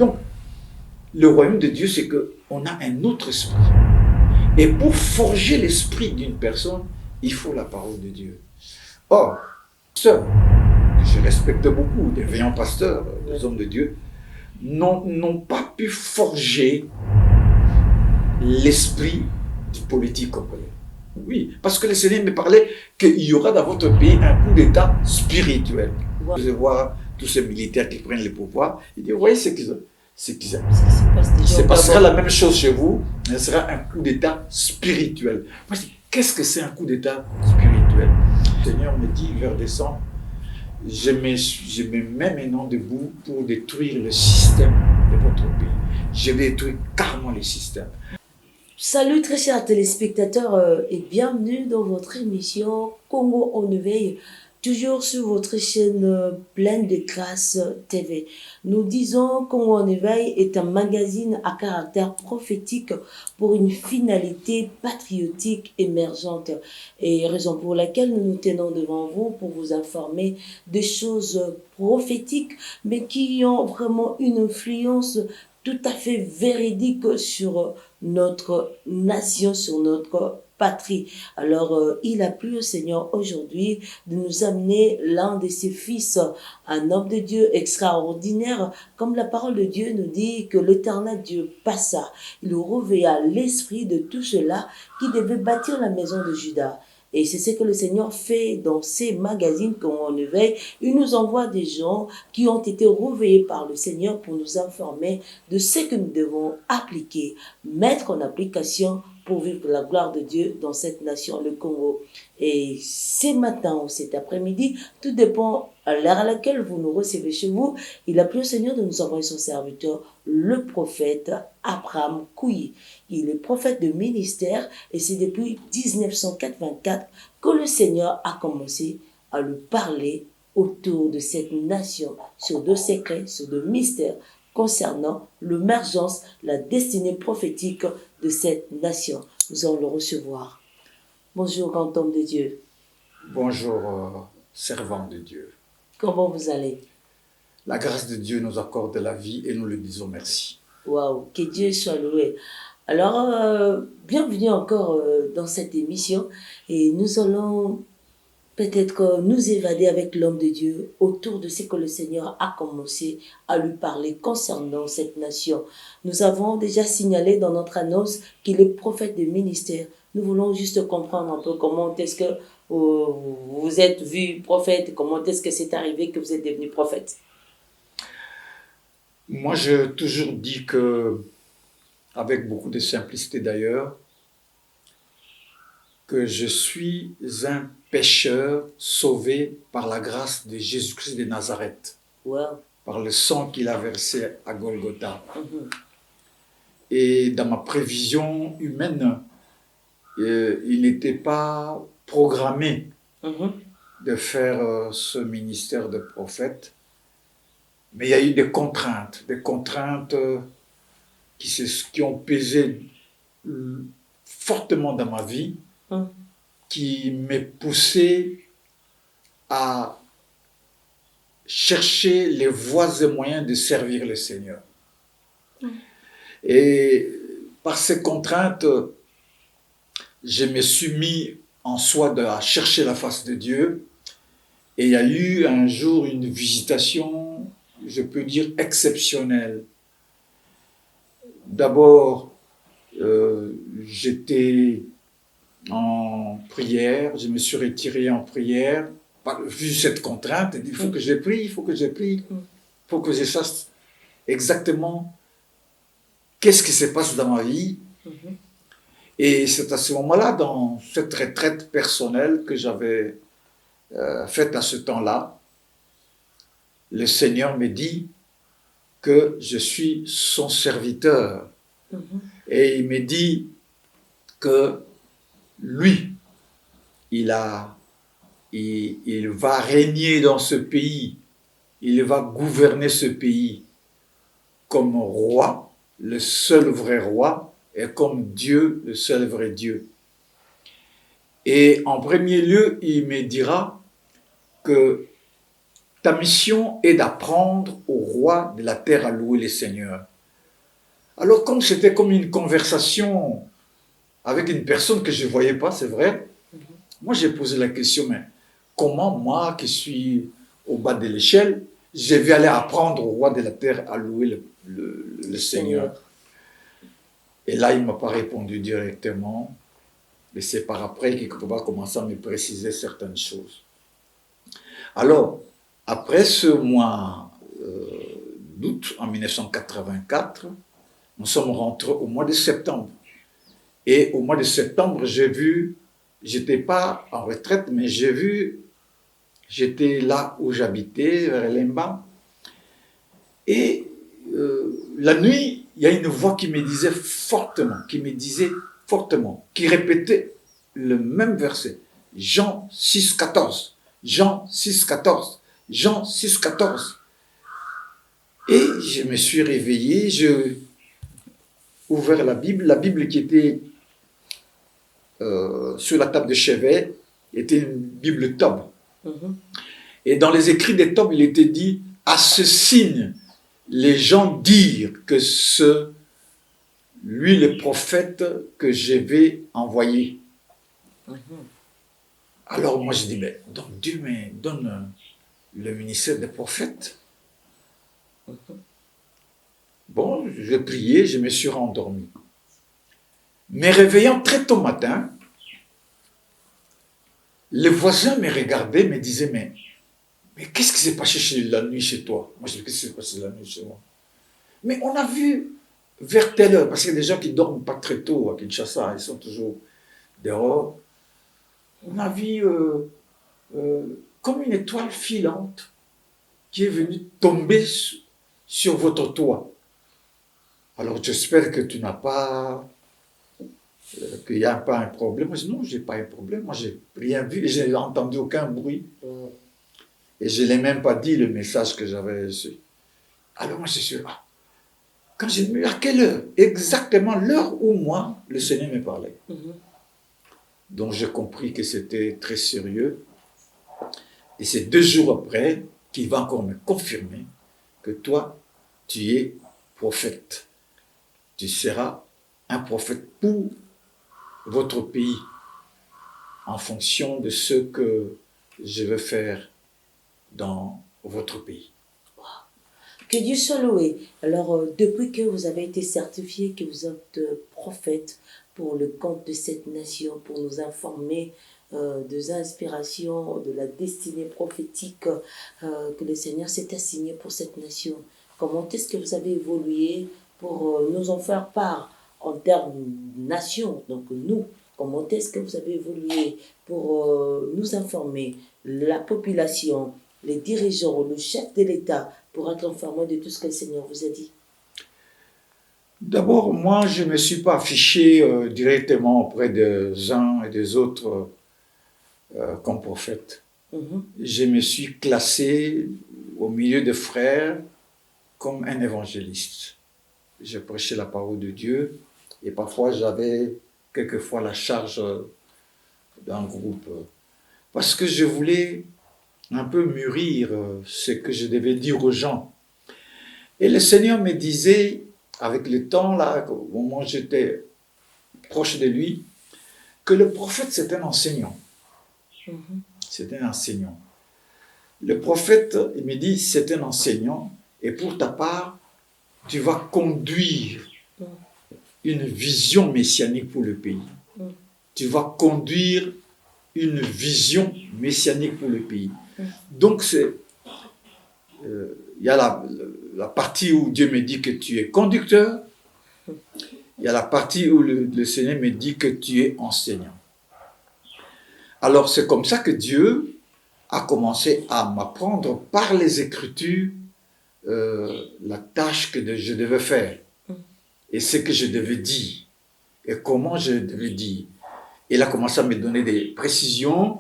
Donc, le royaume de Dieu, c'est qu'on a un autre esprit. Et pour forger l'esprit d'une personne, il faut la parole de Dieu. Or, pasteurs, que je respecte beaucoup, des veillants pasteurs, des hommes de Dieu, n'ont pas pu forger l'esprit du politique congolais. Oui, parce que le Seigneur me parlait qu'il y aura dans votre pays un coup d'État spirituel. Vous allez voir tous ces militaires qui prennent le pouvoir, il dit, vous voyez ce qu'ils ont. Se passera la même chose chez vous, mais ce sera un coup d'État spirituel. Moi, je dis, qu'est-ce que c'est un coup d'État spirituel? Le Seigneur me dit, vers décembre, je me mets maintenant debout pour détruire le système de votre pays. Je vais détruire carrément le système. Salut très chers téléspectateurs et bienvenue dans votre émission Congo en éveil, toujours sur votre chaîne pleine de grâce TV. Nous disons Congo en éveil est un magazine à caractère prophétique pour une finalité patriotique émergente et raison pour laquelle nous nous tenons devant vous pour vous informer des choses prophétiques mais qui ont vraiment une influence tout à fait véridique sur notre nation, sur notre patrie. Alors, il a plu au Seigneur aujourd'hui de nous amener l'un de ses fils, un homme de Dieu extraordinaire, comme la parole de Dieu nous dit que l'Éternel Dieu passa. Il réveilla l'esprit de tout cela qui devait bâtir la maison de Juda. Et c'est ce que le Seigneur fait dans ces magazines qu'on éveille. Il nous envoie des gens qui ont été réveillés par le Seigneur pour nous informer de ce que nous devons appliquer, mettre en application pour vivre la gloire de Dieu dans cette nation, le Congo. Et ce matin ou cet après-midi, tout dépend à l'heure à laquelle vous nous recevez chez vous. Il a plu au Seigneur de nous envoyer son serviteur, le prophète Abraham Kouyi. Il est prophète de ministère et c'est depuis 1984 que le Seigneur a commencé à lui parler autour de cette nation, sur deux secrets, sur deux mystères concernant l'émergence, la destinée prophétique de cette nation. Nous allons le recevoir. Bonjour, grand homme de Dieu. Bonjour, servant de Dieu. Comment vous allez? La grâce de Dieu nous accorde la vie et nous lui disons merci. Waouh, que Dieu soit loué. Alors, bienvenue encore dans cette émission et nous allons peut-être nous évader avec l'homme de Dieu autour de ce que le Seigneur a commencé à lui parler concernant cette nation. Nous avons déjà signalé dans notre annonce qu'il est prophète de ministère. Nous voulons juste comprendre un peu comment est-ce que vous êtes vu prophète, comment est-ce que c'est arrivé que vous êtes devenu prophète. Moi, j'ai toujours dit que, avec beaucoup de simplicité d'ailleurs, que je suis un pécheur sauvé par la grâce de Jésus-Christ de Nazareth, par le sang qu'il a versé à Golgotha. Et dans ma prévision humaine, il n'était pas programmé de faire ce ministère de prophète, mais il y a eu des contraintes qui ont pesé fortement dans ma vie, qui m'ont poussé à chercher les voies et moyens de servir le Seigneur. Et par ces contraintes, je me suis mis en soi à chercher la face de Dieu. Et il y a eu un jour une visitation, je peux dire, exceptionnelle. D'abord, j'étais en prière, je me suis retiré en prière, vu cette contrainte, il faut que je prie, il faut que je sache exactement qu'est-ce qui se passe dans ma vie. Et c'est à ce moment-là, dans cette retraite personnelle que j'avais faite à ce temps-là, le Seigneur me dit que je suis son serviteur. Et il me dit que lui, il va régner dans ce pays, il va gouverner ce pays comme roi, le seul vrai roi, et comme Dieu, le seul vrai Dieu. Et en premier lieu, il me dira que ta mission est d'apprendre au roi de la terre à louer les seigneurs. Alors comme c'était comme une conversation avec une personne que je ne voyais pas, c'est vrai, moi j'ai posé la question, mais comment moi qui suis au bas de l'échelle, je vais aller apprendre au roi de la terre à louer le Seigneur. Et là, il ne m'a pas répondu directement, mais c'est par après qu'il va commencer à me préciser certaines choses. Alors, après ce mois d'août, en 1984, nous sommes rentrés au mois de septembre. Et au mois de septembre, j'ai vu, j'étais pas en retraite, mais j'ai vu, j'étais là où j'habitais, vers Lemba. Et la nuit, il y a une voix qui me disait fortement, qui répétait le même verset. Jean 6, 14. Jean 6, 14. Jean 6, 14. Et je me suis réveillé, j'ai ouvert la Bible qui était sur la table de chevet était une Bible Tob. Et dans les écrits des Tob, il était dit, à ce signe, les gens dirent que c'est lui le prophète que je vais envoyer. Alors moi je dis, mais donc Dieu me donne le ministère des prophètes. Bon, je priais, je me suis rendormi. Me réveillant très tôt matin, les voisins me regardaient, me disaient, mais qu'est-ce qui s'est passé la nuit chez toi? Moi je dis, qu'est-ce qui s'est passé la nuit chez moi? Mais on a vu vers telle heure, parce qu'il y a des gens qui ne dorment pas très tôt à Kinshasa, ils sont toujours dehors. On a vu comme une étoile filante qui est venue tomber sur votre toit. Alors j'espère que tu n'as pas, qu'il n'y a pas un problème. Moi je dis non, je n'ai pas un problème, moi j'ai rien vu, je n'ai entendu aucun bruit. Et je ne l'ai même pas dit le message que j'avais reçu. Alors moi je suis là. Quand j'ai vu à quelle heure? Exactement l'heure où moi, le Seigneur me parlait. Donc j'ai compris que c'était très sérieux. Et c'est 2 jours après qu'il va encore me confirmer que toi, tu es prophète. Tu seras un prophète pour votre pays en fonction de ce que je veux faire dans votre pays. Que Dieu soit loué. Alors, depuis que vous avez été certifié, que vous êtes prophète pour le compte de cette nation, pour nous informer des inspirations, de la destinée prophétique que le Seigneur s'est assigné pour cette nation, comment est-ce que vous avez évolué pour nous en faire part en termes nation, donc nous, comment est-ce que vous avez évolué pour nous informer, la population, les dirigeants, le chef de l'État, pour être informé de tout ce que le Seigneur vous a dit? D'abord, moi, je ne me suis pas affiché directement auprès des uns et des autres comme prophète. Je me suis classé au milieu des frères comme un évangéliste. Je prêchais la parole de Dieu et parfois j'avais quelquefois la charge d'un groupe parce que je voulais un peu mûrir ce que je devais dire aux gens. Et le Seigneur me disait, avec le temps, là, au moment où j'étais proche de lui, que le prophète, c'est un enseignant. C'est un enseignant. Le prophète, il me dit, c'est un enseignant, et pour ta part, tu vas conduire une vision messianique pour le pays. Tu vas conduire une vision messianique pour le pays. Donc, il y a la partie où Dieu me dit que tu es conducteur, il y a la partie où le Seigneur me dit que tu es enseignant. Alors, c'est comme ça que Dieu a commencé à m'apprendre par les Écritures la tâche que je devais faire et ce que je devais dire et comment je devais dire. Il a commencé à me donner des précisions.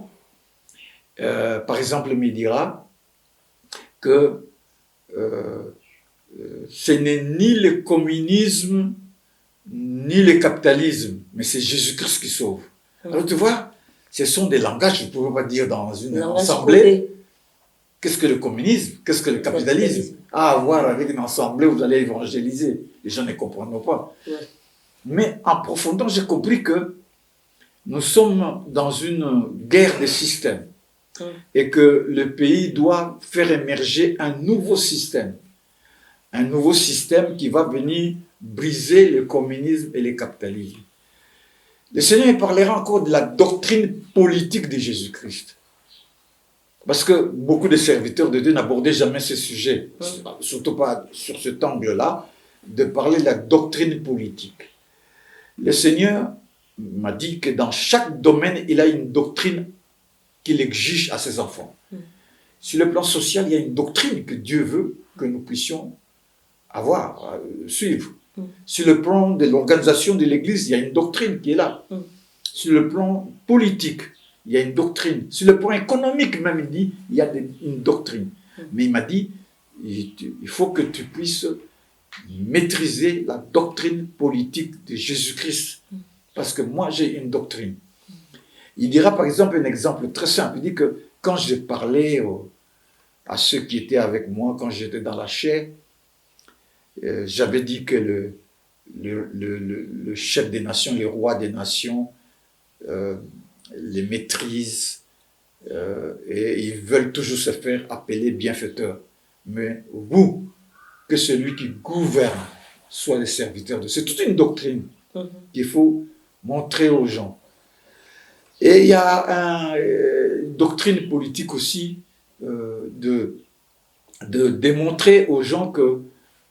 Par exemple, il me dira que ce n'est ni le communisme ni le capitalisme, mais c'est Jésus-Christ qui sauve. Alors tu vois, ce sont des langages, je ne pouvais pas dire dans une assemblée. Qu'est-ce que le communisme? Qu'est-ce que le capitalisme? Ah, voir avec une assemblée, vous allez évangéliser. Les gens ne comprennent pas. Ouais. Mais en profondeur, j'ai compris que nous sommes dans une guerre de systèmes et que le pays doit faire émerger un nouveau système. Un nouveau système qui va venir briser le communisme et le capitalisme. Le Seigneur parlera encore de la doctrine politique de Jésus-Christ. Parce que beaucoup de serviteurs de Dieu n'abordaient jamais ce sujet, surtout pas sur cet angle-là, de parler de la doctrine politique. Le Seigneur m'a dit que dans chaque domaine, il a une doctrine qu'il exige à ses enfants. Sur le plan social, il y a une doctrine que Dieu veut que nous puissions avoir, suivre. Sur le plan de l'organisation de l'Église, il y a une doctrine qui est là. Sur le plan politique, il y a une doctrine. Sur le plan économique même, il dit, il y a une doctrine. Mais il m'a dit, il faut que tu puisses maîtriser la doctrine politique de Jésus-Christ. Parce que moi, j'ai une doctrine. Il dira par exemple un exemple très simple. Il dit que quand j'ai parlé à ceux qui étaient avec moi, quand j'étais dans la chair, j'avais dit que le chef des nations, le roi des nations, les maîtrisent et ils veulent toujours se faire appeler bienfaiteurs. Mais vous, que celui qui gouverne soit le serviteur de... C'est toute une doctrine qu'il faut montrer aux gens. Et il y a une doctrine politique aussi de démontrer aux gens que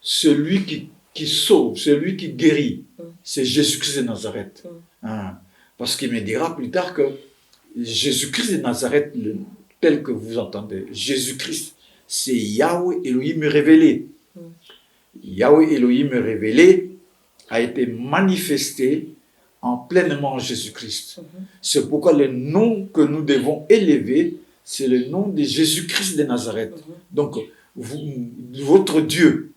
celui qui sauve, celui qui guérit, c'est Jésus-Christ de Nazareth. Parce qu'il me dira plus tard que Jésus-Christ de Nazareth, tel que vous entendez, Jésus-Christ, c'est Yahweh Elohim révélé. Yahweh Elohim révélé a été manifesté en pleinement en Jésus-Christ. C'est pourquoi le nom que nous devons élever, c'est le nom de Jésus-Christ de Nazareth. Donc, votre Dieu,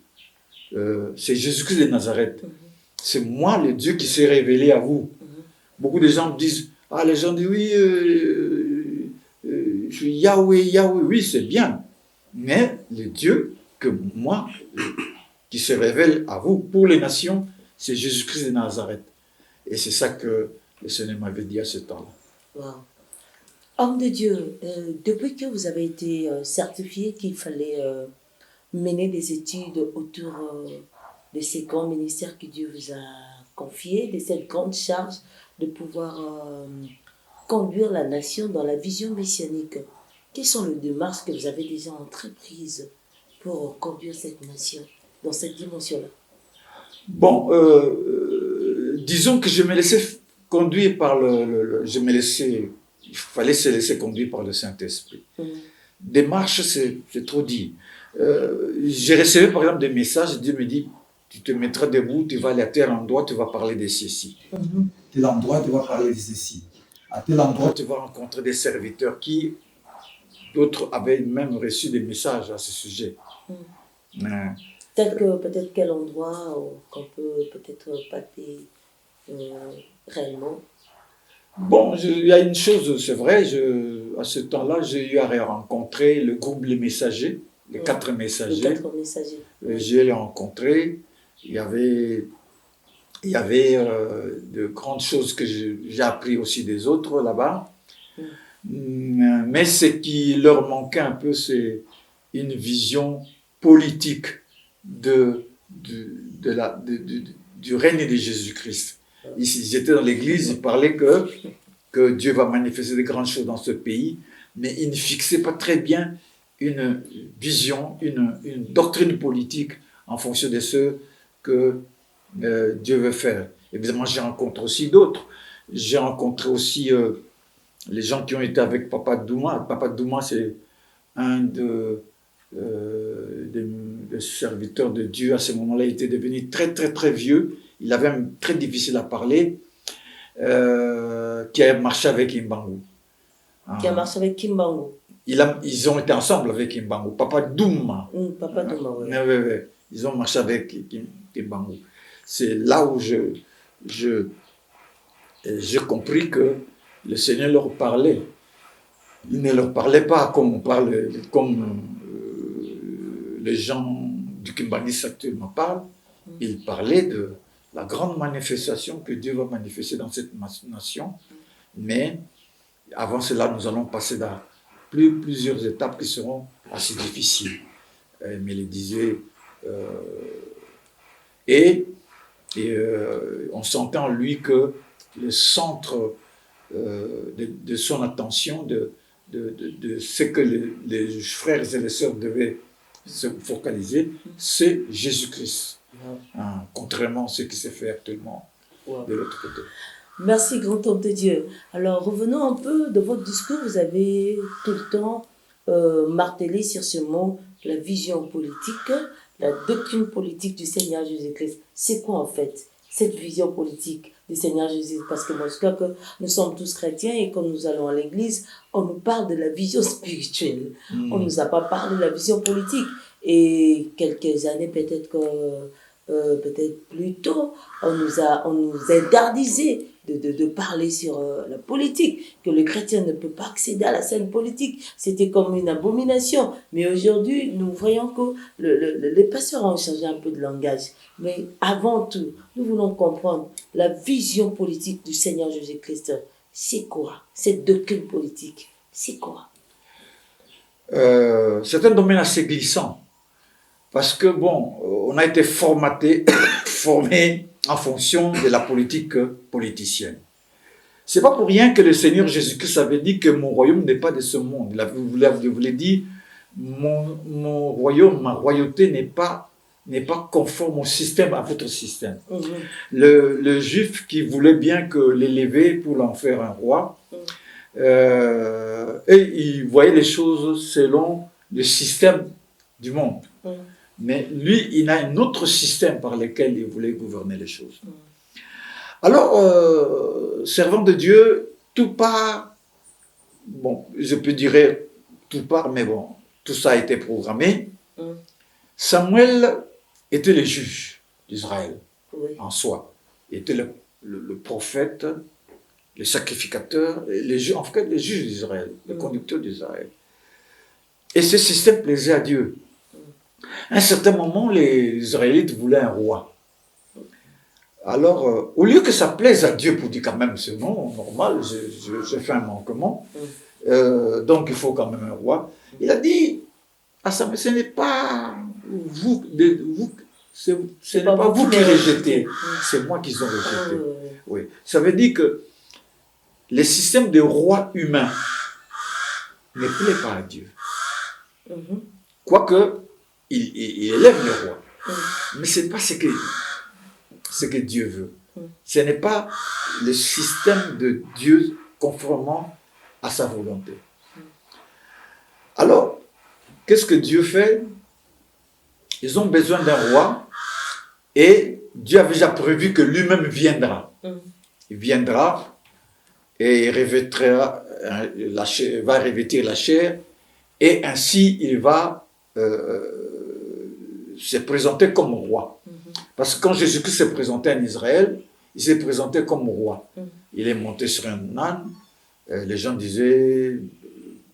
c'est Jésus-Christ de Nazareth. C'est moi le Dieu qui s'est révélé à vous. Beaucoup de gens disent, les gens disent, oui, je suis Yahweh, Yahweh, oui, c'est bien. Mais le Dieu que moi, qui se révèle à vous pour les nations, c'est Jésus-Christ de Nazareth. Et c'est ça que le Seigneur m'avait dit à ce temps-là. Wow. Homme de Dieu, depuis que vous avez été certifié qu'il fallait mener des études autour de ces grands ministères que Dieu vous a confiés, de cette grande charge de pouvoir conduire la nation dans la vision messianique, quelles sont les démarches que vous avez déjà entreprises pour conduire cette nation dans cette dimension-là? Bon, disons que je me laissais conduire par il fallait se laisser conduire par le Saint-Esprit. Démarche, c'est trop dit. J'ai reçu par exemple des messages, Dieu me dit, tu te mettras debout, tu vas aller à tel endroit, tu vas parler de ceci. Tel endroit, tu vas parler de ceci. À tel endroit, tu vas rencontrer des serviteurs qui, d'autres avaient même reçu des messages à ce sujet. Peut-être quel endroit qu'on peut peut-être passer réellement. Bon, il y a une chose, c'est vrai, à ce temps-là, j'ai eu à rencontrer le groupe Les Messagers, les 4 messagers. Les 4 messagers. Je les rencontrés. Il y avait de grandes choses que j'ai appris aussi des autres là-bas. Mais ce qui leur manquait un peu, c'est une vision politique du règne de Jésus-Christ. Ils étaient dans l'église, ils parlaient que Dieu va manifester de grandes choses dans ce pays, mais ils ne fixaient pas très bien une vision, une doctrine politique en fonction de ce que Dieu veut faire. Évidemment, j'ai rencontré aussi d'autres. J'ai rencontré aussi les gens qui ont été avec Papa Douma. Papa Douma, c'est un des serviteurs de Dieu. À ce moment-là, il était devenu très, très, très vieux. Il avait même très difficile à parler. Qui a marché avec Kimbangu. Qui a marché avec Kimbangu. Ils ont été ensemble avec Kimbangu. Papa Douma. Papa Douma, oui. Oui. Ils ont marché avec Kimbangu. C'est là où j'ai compris que le Seigneur leur parlait. Il ne leur parlait pas comme on parle, comme les gens du Kimbanlis actuellement parlent. Il parlait de la grande manifestation que Dieu va manifester dans cette nation. Mais avant cela, nous allons passer dans plusieurs étapes qui seront assez difficiles. Mais il disait, on sentait en lui que le centre de son attention, de ce que les frères et les sœurs devaient se focaliser, c'est Jésus-Christ. Hein, contrairement à ce qui s'est fait actuellement de l'autre côté. Merci, grand homme de Dieu. Alors, revenons un peu de votre discours. Vous avez tout le temps martelé sur ce mot, la vision politique, la doctrine politique du Seigneur Jésus-Christ. C'est quoi en fait cette vision politique du Seigneur Jésus? Parce que moi, je crois que nous sommes tous chrétiens et quand nous allons à l'église, on nous parle de la vision spirituelle. On ne nous a pas parlé de la vision politique. Et quelques années, peut-être plus tôt, on nous interdisait de parler sur la politique, que le chrétien ne peut pas accéder à la scène politique. C'était comme une abomination. Mais aujourd'hui, nous voyons que les pasteurs ont changé un peu de langage. Mais avant tout, nous voulons comprendre la vision politique du Seigneur Jésus-Christ. C'est quoi cette doctrine politique? C'est quoi? C'est un domaine assez glissant. Parce que, bon, on a été formé en fonction de la politique politicienne. C'est pas pour rien que le Seigneur Jésus-Christ avait dit que mon royaume n'est pas de ce monde. Il vous l'a dit, mon royaume, ma royauté n'est pas conforme au système, à votre système. Le juif qui voulait bien que l'élever pour l'en faire un roi, et il voyait les choses selon le système du monde. Mais lui, il a un autre système par lequel il voulait gouverner les choses. Alors, servant de Dieu, tout part, bon, je peux dire tout part, mais bon, tout ça a été programmé. Samuel était le juge d'Israël, en soi. Il était le prophète, le sacrificateur, en fait, le juge d'Israël, le conducteur d'Israël. Et ce système plaisait à Dieu. À un certain moment, les Israélites voulaient un roi. Alors, au lieu que ça plaise à Dieu pour dire quand même, c'est non, normal, j'ai fait un manquement, donc il faut quand même un roi. Il a dit à Samuel, ce n'est pas vous qui rejetez, c'est moi qui ont rejeté. Oui. Ça veut dire que le système de roi humain ne plaît pas à Dieu. Quoique, il élève le roi. Mais ce n'est pas ce que Dieu veut. Ce n'est pas le système de Dieu conformément à sa volonté. Alors, qu'est-ce que Dieu fait? Ils ont besoin d'un roi et Dieu avait déjà prévu que lui-même viendra. Il viendra et il revêtira va revêtir la chair et ainsi il va se présenter comme roi. Parce que quand Jésus-Christ s'est présenté en Israël, il s'est présenté comme roi. Il est monté sur un âne. Les gens disaient,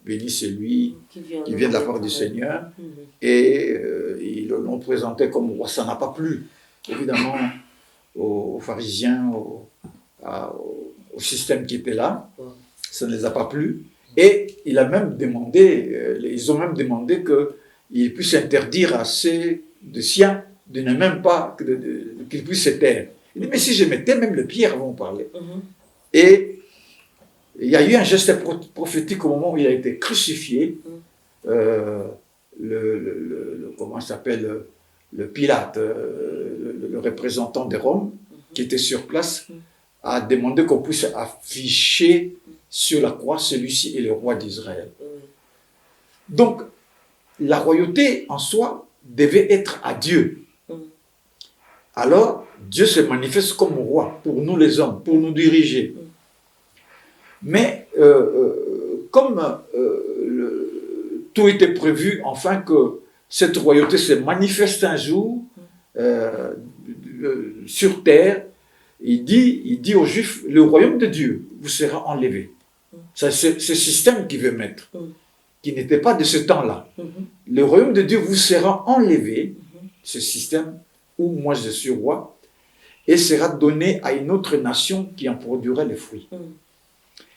béni c'est lui qui vient de la part du Seigneur. Et ils l'ont présenté comme roi. Ça n'a pas plu, évidemment, aux pharisiens, au système qui était là. Ça ne les a pas plu. Et il a même demandé, ils ont même demandé qu'il puisse interdire à ces de siens de ne même pas, qu'ils puissent se taire. Il dit, mais si je me tais, même les pierres vont parler. Et il y a eu un geste prophétique au moment où il a été crucifié. Comment s'appelle, le Pilate, le représentant de Rome, qui était sur place, a demandé qu'on puisse afficher sur la croix, celui-ci est le roi d'Israël. Donc, la royauté en soi devait être à Dieu. Alors, Dieu se manifeste comme roi pour nous les hommes, pour nous diriger. Mais comme tout était prévu, enfin que cette royauté se manifeste un jour sur terre, il dit aux Juifs, le royaume de Dieu vous sera enlevé. C'est ce système qu'il veut mettre, qui n'était pas de ce temps-là. Mhm. Le royaume de Dieu vous sera enlevé, ce système où moi je suis roi, et sera donné à une autre nation qui en produira les fruits.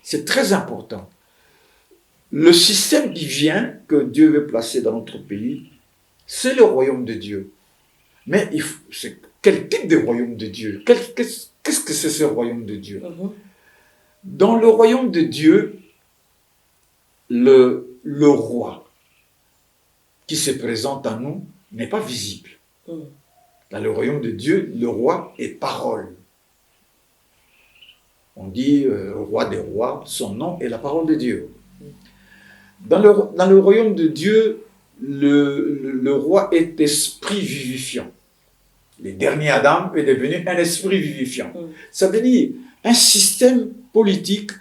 C'est très important. Le système qui vient, que Dieu veut placer dans notre pays, c'est le royaume de Dieu. Mais quel type de royaume de Dieu? Qu'est-ce que c'est ce royaume de Dieu? Dans le royaume de Dieu, le roi qui se présente à nous n'est pas visible. Dans le royaume de Dieu, le roi est parole. On dit roi des rois, son nom est la parole de Dieu. Dans le royaume de Dieu, le roi est esprit vivifiant. Le dernier Adam est devenu un esprit vivifiant. Ça veut dire un système politique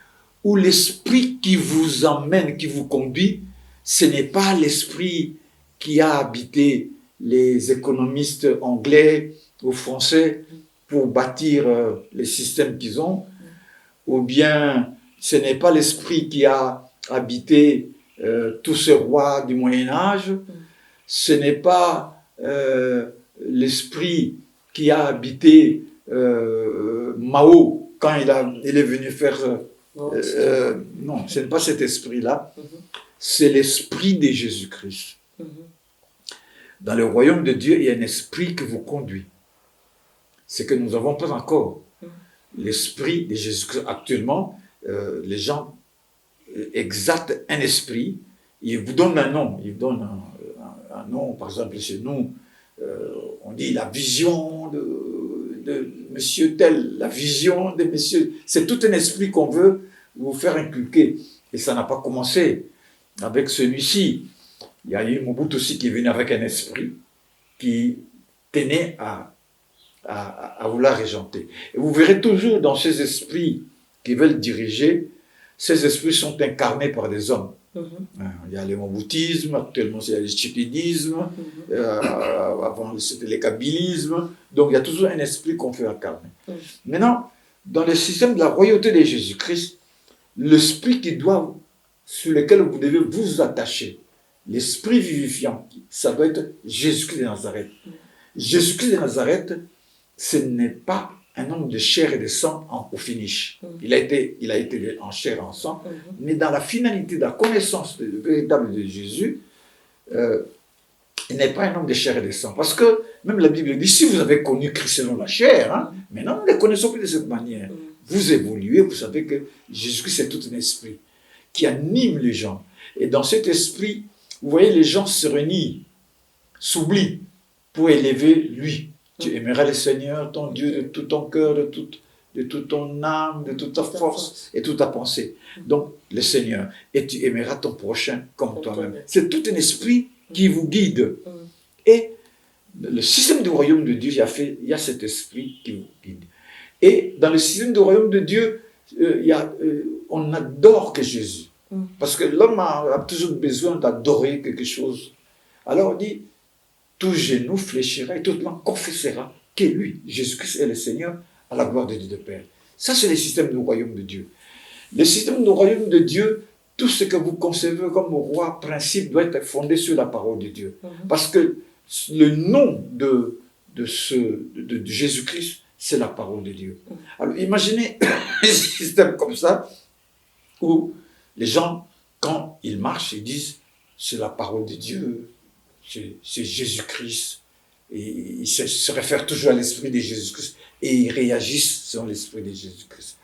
où l'esprit qui vous emmène, qui vous conduit, ce n'est pas l'esprit qui a habité les économistes anglais ou français pour bâtir les systèmes qu'ils ont, ou bien ce n'est pas l'esprit qui a habité tous ces rois du Moyen-Âge, ce n'est pas l'esprit qui a habité Mao quand il est venu faire... non, ce n'est pas cet esprit-là, c'est l'esprit de Jésus-Christ. Dans le royaume de Dieu, il y a un esprit qui vous conduit. C'est que nous n'avons pas encore l'esprit de Jésus-Christ. Actuellement, les gens exaltent un esprit, ils vous donnent un nom. Ils vous donnent un nom, par exemple, chez nous, on dit la vision de monsieur tel, la vision de monsieur... C'est tout un esprit qu'on veut vous faire inculquer. Et ça n'a pas commencé avec celui-ci. Il y a eu Mobutu aussi qui est venu avec un esprit qui tenait à vouloir régenter. Et vous verrez toujours dans ces esprits qui veulent diriger, ces esprits sont incarnés par des hommes. Il y a le moboutisme, actuellement il y a le tchipidisme, avant c'était le kabylisme, donc il y a toujours un esprit qu'on fait incarner. Maintenant, dans le système de la royauté de Jésus-Christ, l'esprit sur lequel vous devez vous attacher, l'esprit vivifiant, ça doit être Jésus-Christ de Nazareth. Jésus-Christ de Nazareth, ce n'est pas un homme de chair et de sang au finish. Il a été en chair et en sang, mais dans la finalité de la connaissance véritable de Jésus, il n'est pas un homme de chair et de sang. Parce que même la Bible dit, si vous avez connu Christ selon la chair, maintenant nous ne le connaissons plus de cette manière. Vous évoluez, vous savez que Jésus-Christ c'est tout un esprit qui anime les gens. Et dans cet esprit, vous voyez, les gens se réunissent, s'oublient pour élever lui. Tu aimeras le Seigneur, ton Dieu, de tout ton cœur, de toute ton âme, de toute ta force et toute ta pensée. Donc, le Seigneur. Et tu aimeras ton prochain comme toi-même. C'est tout un esprit qui vous guide. Et le système du royaume de Dieu, il y a cet esprit qui vous guide. Et dans le système du royaume de Dieu, on n'adore que Jésus. Parce que l'homme a toujours besoin d'adorer quelque chose. Alors on dit, tout genou fléchira et toute langue confessera que lui, Jésus-Christ est le Seigneur, à la gloire de Dieu le Père. Ça, c'est le système du royaume de Dieu. Le système du royaume de Dieu, tout ce que vous concevez comme roi, principe, doit être fondé sur la parole de Dieu. Parce que le nom de Jésus-Christ, c'est la parole de Dieu. Alors imaginez un système comme ça, où les gens, quand ils marchent, ils disent, c'est la parole de Dieu, c'est Jésus-Christ. Et ils se réfèrent toujours à l'esprit de Jésus-Christ et ils réagissent selon l'esprit de Jésus-Christ.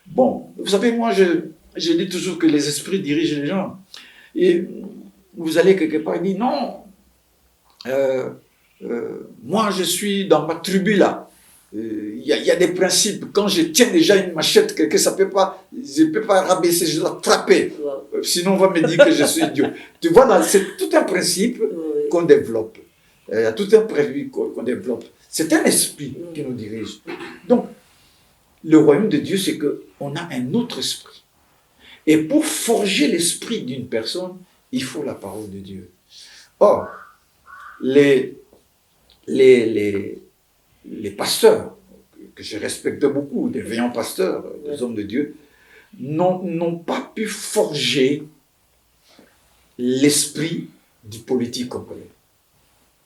Bon, vous savez, moi, je dis toujours que les esprits dirigent les gens. Et vous allez quelque part et dire, non, moi, je suis dans ma tribu là. Il y a des principes. Quand je tiens déjà une machette, je ne peux pas rabaisser, je dois frapper. Sinon, on va me dire que je suis idiot. Tu vois, là, c'est tout un principe qu'on développe. Il y a tout un prévu qu'on développe. C'est un esprit qui nous dirige. Donc, le royaume de Dieu, c'est qu'on a un autre esprit. Et pour forger l'esprit d'une personne, il faut la parole de Dieu. Or, les pasteurs, que je respecte beaucoup, des veillants pasteurs, des hommes de Dieu, n'ont pas pu forger l'esprit du politique congolais.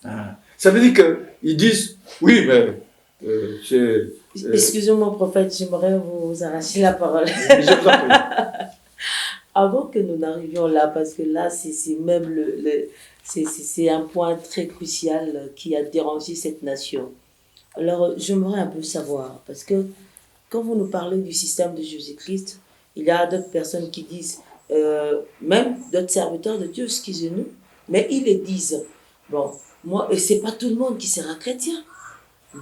Hein. Ça veut dire qu'ils disent, oui, mais Excusez-moi, prophète, j'aimerais vous arracher la parole. je vous en prie. Avant que nous n'arrivions là, parce que là, c'est même c'est un point très crucial qui a dérangé cette nation. Alors, j'aimerais un peu savoir, parce que quand vous nous parlez du système de Jésus-Christ, il y a d'autres personnes qui disent, même d'autres serviteurs de Dieu, excusez-nous, mais ils le disent. Bon, moi, et c'est pas tout le monde qui sera chrétien.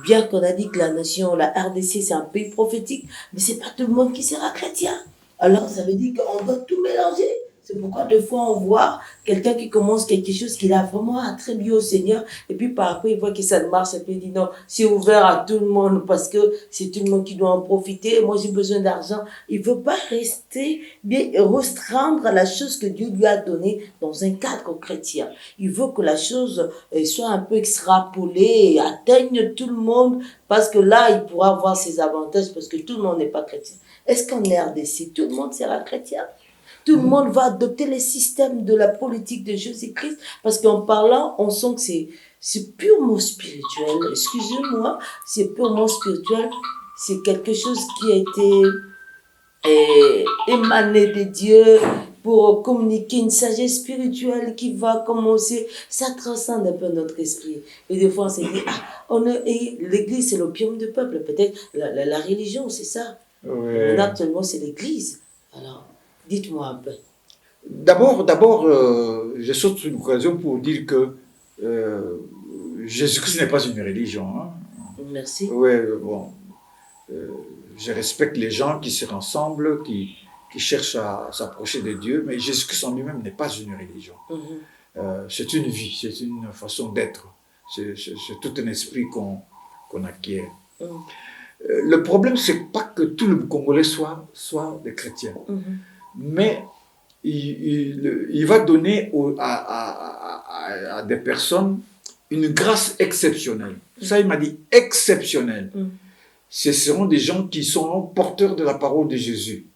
Bien qu'on a dit que la nation, la RDC, c'est un pays prophétique, mais c'est pas tout le monde qui sera chrétien. Alors, ça veut dire qu'on doit tout mélanger. C'est pourquoi des fois, on voit quelqu'un qui commence quelque chose qu'il a vraiment attribué au Seigneur, et puis par après, il voit que ça ne marche, et puis il dit non, c'est ouvert à tout le monde, parce que c'est tout le monde qui doit en profiter, moi j'ai besoin d'argent. Il ne veut pas rester, bien restreindre la chose que Dieu lui a donnée dans un cadre chrétien. Il veut que la chose soit un peu extrapolée et atteigne tout le monde, parce que là, il pourra avoir ses avantages, parce que tout le monde n'est pas chrétien. Est-ce qu'en RDC, tout le monde sera chrétien? Tout le monde va adopter les systèmes de la politique de Jésus-Christ, parce qu'en parlant, on sent que c'est purement spirituel. Excusez-moi, c'est purement spirituel. C'est quelque chose qui a été émané de Dieu pour communiquer une sagesse spirituelle qui va commencer. Ça transcende un peu notre esprit. Et des fois, on s'est dit, l'église, c'est l'opium du peuple. Peut-être la religion, c'est ça. Ouais. Mais actuellement, c'est l'église. Alors, dites-moi un peu. D'abord, je saute sur l'occasion pour dire que Jésus-Christ n'est pas une religion. Hein. Merci. Oui, bon. Je respecte les gens qui se rassemblent, qui cherchent à s'approcher de Dieu, mais Jésus-Christ en lui-même n'est pas une religion. C'est une vie, c'est une façon d'être. C'est tout un esprit qu'on acquiert. Le problème, c'est pas que tout le Congolais soit des chrétiens. Mais il va donner à des personnes une grâce exceptionnelle. Ça, il m'a dit exceptionnelle. Ce seront des gens qui seront porteurs de la parole de Jésus.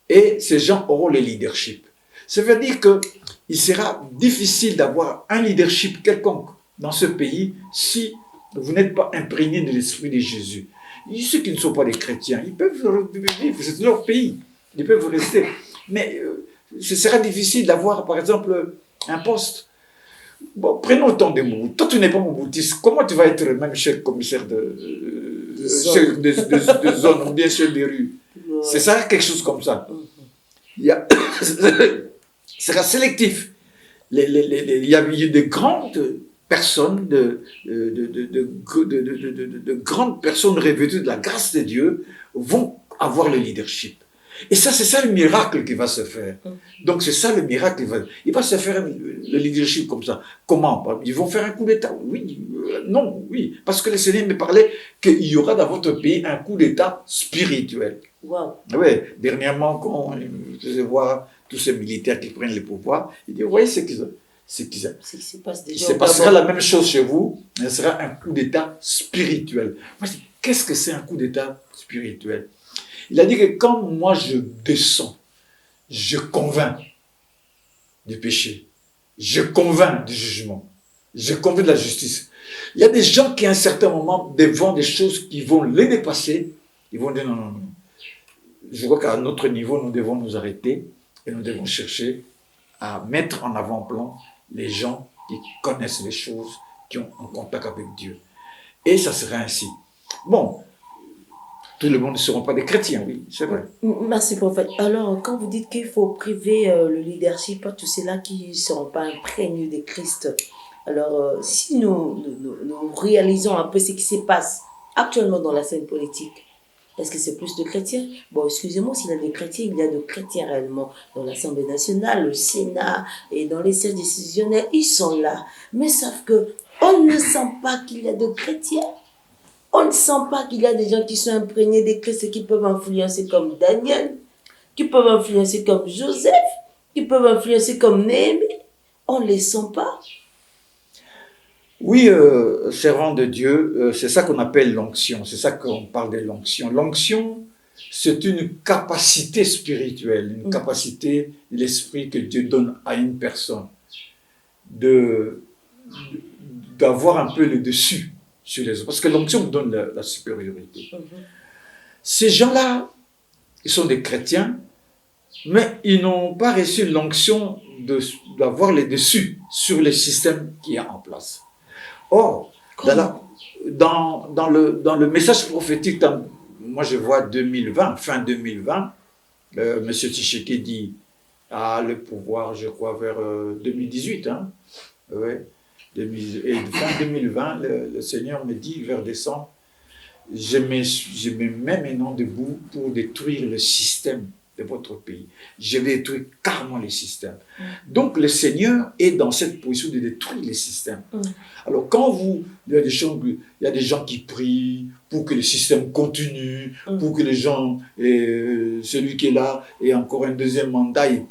Et ces gens auront le leadership. Ça veut dire qu'il sera difficile d'avoir un leadership quelconque dans ce pays si vous n'êtes pas imprégné de l'esprit de Jésus. Ceux qui ne sont pas des chrétiens, ils peuvent vivre, c'est leur pays, ils peuvent rester. Mais ce sera difficile d'avoir, par exemple, un poste. Bon, prenons le temps de Mobutu. Toi, tu n'es pas Mobutis. Comment tu vas être même chef commissaire de zone ou bien chef de rue? C'est ça, quelque chose comme ça. Ce sera sélectif. Il y a de grandes personnes, de grandes personnes revêtues de la grâce de Dieu vont avoir le leadership. Et ça, c'est ça le miracle qui va se faire. Donc, c'est ça le miracle. Il va se faire le leadership comme ça. Comment? Ils vont faire un coup d'État? Oui, non, oui. Parce que le Seigneur me parlait qu'il y aura dans votre pays un coup d'État spirituel. Wow. Oui, dernièrement, quand je vois tous ces militaires qui prennent le pouvoir, il dit, vous voyez ce qui se passe déjà. Il se passera la même chose chez vous, mais ce sera un coup d'État spirituel. Moi, je dis, qu'est-ce que c'est un coup d'État spirituel? Il a dit que quand moi je descends, je convainc du péché, je convainc du jugement, je convainc de la justice. Il y a des gens qui à un certain moment, devant des choses qui vont les dépasser, ils vont dire non, non, non. Je crois qu'à notre niveau, nous devons nous arrêter et nous devons chercher à mettre en avant-plan les gens qui connaissent les choses, qui ont un contact avec Dieu. Et ça sera ainsi. Bon, tout le monde ne seront pas des chrétiens, oui, c'est vrai. Merci, prophète. Alors, quand vous dites qu'il faut priver le leadership à tous ceux-là qui ne seront pas imprégnés de Christ, alors si nous réalisons un peu ce qui se passe actuellement dans la scène politique, est-ce que c'est plus de chrétiens? Bon, excusez-moi, s'il y a des chrétiens, il y a de chrétiens réellement dans l'Assemblée nationale, le Sénat et dans les sièges décisionnels, ils sont là. Mais sauf que on ne sent pas qu'il y a de chrétiens. On ne sent pas qu'il y a des gens qui sont imprégnés de Christ et qui peuvent influencer comme Daniel, qui peuvent influencer comme Joseph, qui peuvent influencer comme Néhémie. On ne les sent pas. Oui, servant de Dieu, c'est ça qu'on appelle l'onction, c'est ça qu'on parle de l'onction. L'onction, c'est une capacité spirituelle, une capacité de l'esprit que Dieu donne à une personne d'avoir un peu le dessus sur les autres. Parce que l'onction donne la supériorité. Ces gens-là, ils sont des chrétiens, mais ils n'ont pas reçu l'onction d'avoir les dessus sur le système qui est en place. Or, dans le message prophétique, moi je vois 2020, fin 2020, M. Tshisekedi a le pouvoir, je crois, vers 2018. Hein, ouais, et fin 2020, le Seigneur me dit, vers décembre, je me mets maintenant debout pour détruire le système de votre pays. Je vais détruire carrément les systèmes. Donc le Seigneur est dans cette position de détruire les systèmes. Alors quand il y a des gens qui prient pour que le système continue, pour que les gens, celui qui est là ait encore un deuxième mandat, ils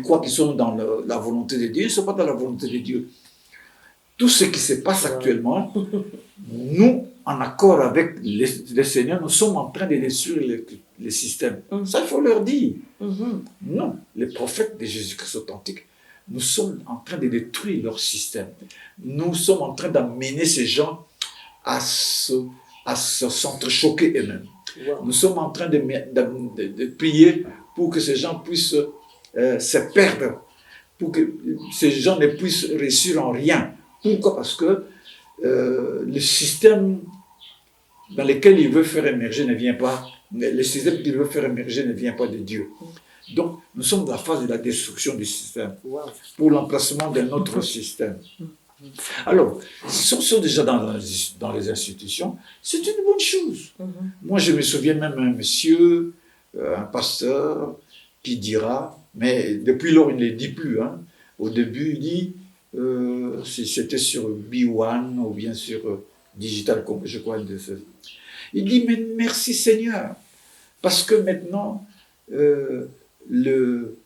croient qu'ils sont dans la volonté de Dieu, ils ne sont pas dans la volonté de Dieu. Tout ce qui se passe actuellement, nous, en accord avec le Seigneur, nous sommes en train de détruire les systèmes. Ça, il faut leur dire. Non, les prophètes de Jésus-Christ authentique, nous sommes en train de détruire leur système. Nous sommes en train d'amener ces gens à s'entrechoquer eux-mêmes. Nous sommes en train de prier pour que ces gens puissent se perdre, pour que ces gens ne puissent réussir en rien. Pourquoi? Parce que le système dans lequel il veut faire émerger ne vient pas, le système qu'il veut faire émerger ne vient pas de Dieu. Donc, nous sommes dans la phase de la destruction du système pour l'emplacement d'un autre système. Alors, si on sont déjà dans les institutions, c'est une bonne chose. Moi, je me souviens même un monsieur, un pasteur, qui dira, mais depuis lors, il ne le dit plus. Hein. Au début, il dit, c'était sur B1 ou bien sur Digital, je crois. Il dit, mais merci Seigneur, parce que maintenant, le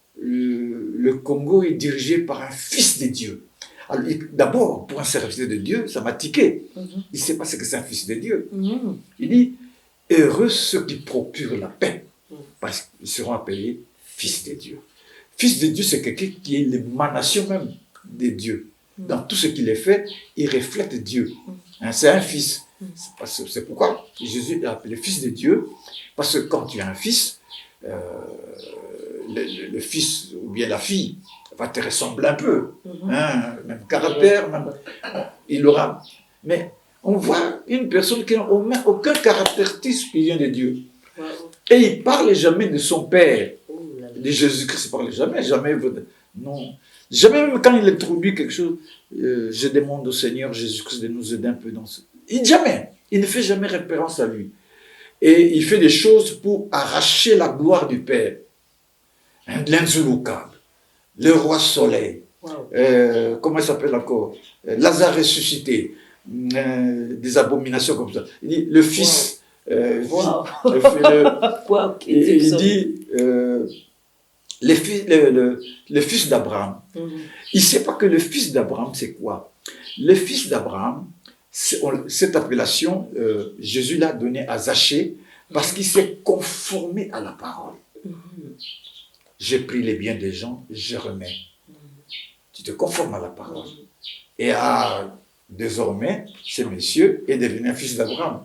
Congo est dirigé par un fils de Dieu. Alors, d'abord, pour un serviteur de Dieu, ça m'a tiqué. Il ne sait pas ce que c'est un fils de Dieu. Il dit, heureux ceux qui procurent la paix, parce qu'ils seront appelés fils de Dieu. Fils de Dieu, c'est quelqu'un qui est l'émanation même de Dieu. Dans tout ce qu'il est fait, il reflète Dieu. Hein, c'est un fils. C'est pourquoi Jésus est appelé fils de Dieu, parce que quand tu as un fils, le fils ou bien la fille va te ressembler un peu, hein, même caractère, même, il aura. Mais on voit une personne qui n'a aucun caractéristique qui vient de Dieu. Et il ne parle jamais de son Père. De Jésus-Christ, il ne parle jamais. Non. Jamais, même quand il introduit quelque chose, je demande au Seigneur Jésus-Christ de nous aider un peu dans ce. Jamais. Il ne fait jamais référence à lui. Et il fait des choses pour arracher la gloire du Père. L'insouloucable, le roi soleil, comment il s'appelle encore, Lazare ressuscité, des abominations comme ça. Il dit le fils, il dit le fils d'Abraham. Il ne sait pas que le fils d'Abraham, c'est quoi? Le fils d'Abraham, cette appellation, Jésus l'a donnée à Zachée parce qu'il s'est conformé à la parole. J'ai pris les biens des gens, je remets. Tu te conformes à la parole. Et désormais, ce monsieur est devenu un fils d'Abraham.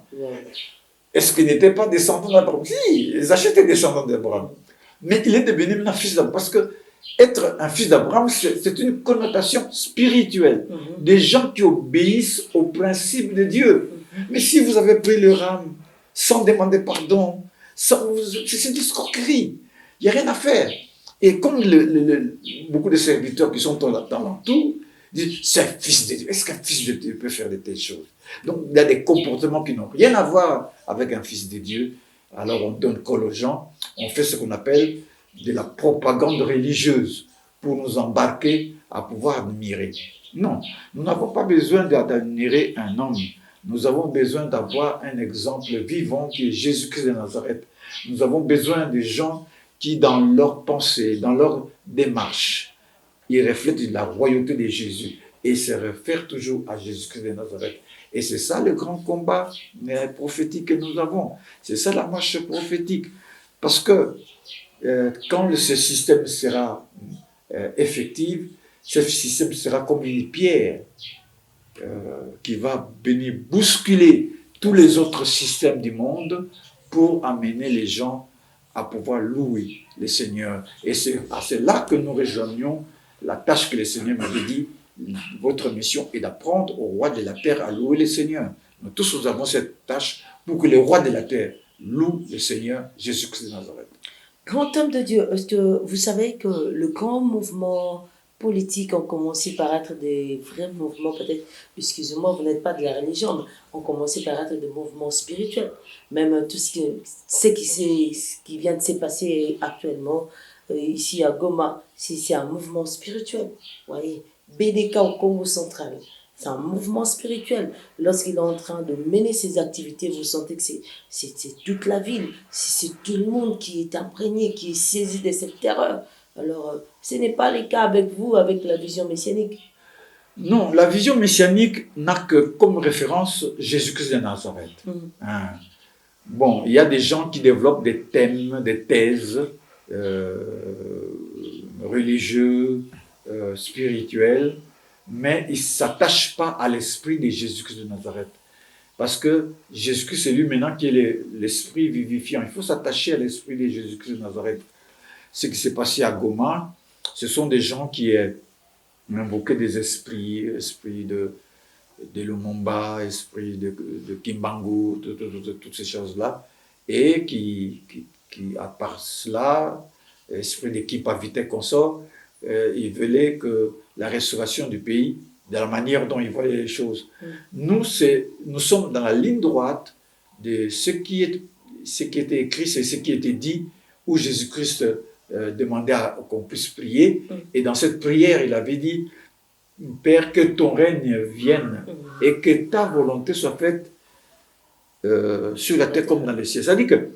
Est-ce qu'il n'était pas descendant d'Abraham? Si, Zachée était descendant d'Abraham. Mais il est devenu un fils d'Abraham. Parce que être un fils d'Abraham, c'est une connotation spirituelle. Des gens qui obéissent aux principes de Dieu. Mais si vous avez pris leur âme sans demander pardon, c'est une escroquerie. Il n'y a rien à faire. Et comme beaucoup de serviteurs qui sont dans l'entour disent, c'est un fils de Dieu. Est-ce qu'un fils de Dieu peut faire de telles choses? Donc il y a des comportements qui n'ont rien à voir avec un fils de Dieu. Alors on donne col aux gens, on fait ce qu'on appelle de la propagande religieuse pour nous embarquer à pouvoir admirer. Non, nous n'avons pas besoin d'admirer un homme. Nous avons besoin d'avoir un exemple vivant qui est Jésus-Christ de Nazareth. Nous avons besoin de gens qui, dans leur pensée, dans leur démarche, ils reflètent la royauté de Jésus et se réfèrent toujours à Jésus-Christ de Nazareth. Et c'est ça le grand combat prophétique que nous avons. C'est ça la marche prophétique. Parce que quand ce système sera effectif, ce système sera comme une pierre qui va venir bousculer tous les autres systèmes du monde pour amener les gens à pouvoir louer le Seigneur. Et c'est là que nous rejoignons la tâche que le Seigneur m'avait dit. Votre mission est d'apprendre au roi de la terre à louer le Seigneur. Nous tous, nous avons cette tâche pour que le roi de la terre loue le Seigneur Jésus-Christ de Nazareth. Grand homme de Dieu, est-ce que vous savez que le grand mouvement politique ont commencé par être des vrais mouvements, peut-être, excusez-moi, vous n'êtes pas de la religion, mais ont commencé par être des mouvements spirituels. Même tout ce qui vient de se passer actuellement, ici à Goma, c'est un mouvement spirituel. Vous voyez, BDK au Congo central, c'est un mouvement spirituel. Lorsqu'il est en train de mener ses activités, vous sentez que c'est toute la ville, c'est tout le monde qui est imprégné, qui est saisi de cette terreur. Alors, ce n'est pas le cas avec vous, avec la vision messianique. Non, la vision messianique n'a que comme référence Jésus-Christ de Nazareth. Hein. Bon, il y a des gens qui développent des thèmes, des thèses religieux, spirituels, mais ils ne s'attachent pas à l'esprit de Jésus-Christ de Nazareth. Parce que Jésus-Christ, c'est lui maintenant qui est l'esprit vivifiant. Il faut s'attacher à l'esprit de Jésus-Christ de Nazareth. Ce qui s'est passé à Goma, ce sont des gens qui ont invoqué des esprits, esprit de Lumumba, esprit de Kimbangu, toutes ces choses-là, et qui à part cela, esprit de Kipavite consort, ils voulaient que la restauration du pays, de la manière dont ils voyaient les choses. Nous sommes dans la ligne droite de ce qui était écrit, c'est ce qui était dit, où Jésus-Christ demandait qu'on puisse prier. Et dans cette prière, il avait dit, Père, que ton règne vienne et que ta volonté soit faite sur la terre comme dans les cieux. C'est-à-dire que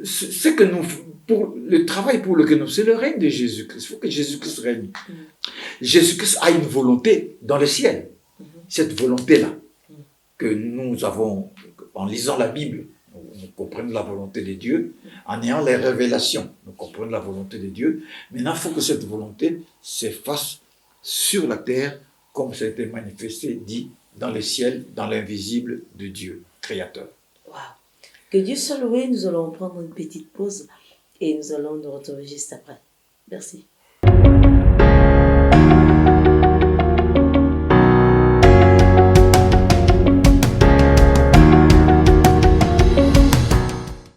ce que nous, pour le travail pour lequel nous, c'est le règne de Jésus-Christ. Il faut que Jésus-Christ règne. Jésus-Christ a une volonté dans le ciel. Cette volonté-là que nous avons, en lisant la Bible, nous comprenons la volonté de Dieu, en ayant les révélations, nous comprenons la volonté de Dieu. Maintenant, il faut que cette volonté s'efface sur la terre, comme ça a été manifesté, dit, dans le ciel, dans l'invisible de Dieu, créateur. Wow. Que Dieu soit loué, nous allons prendre une petite pause et nous allons nous retrouver juste après. Merci.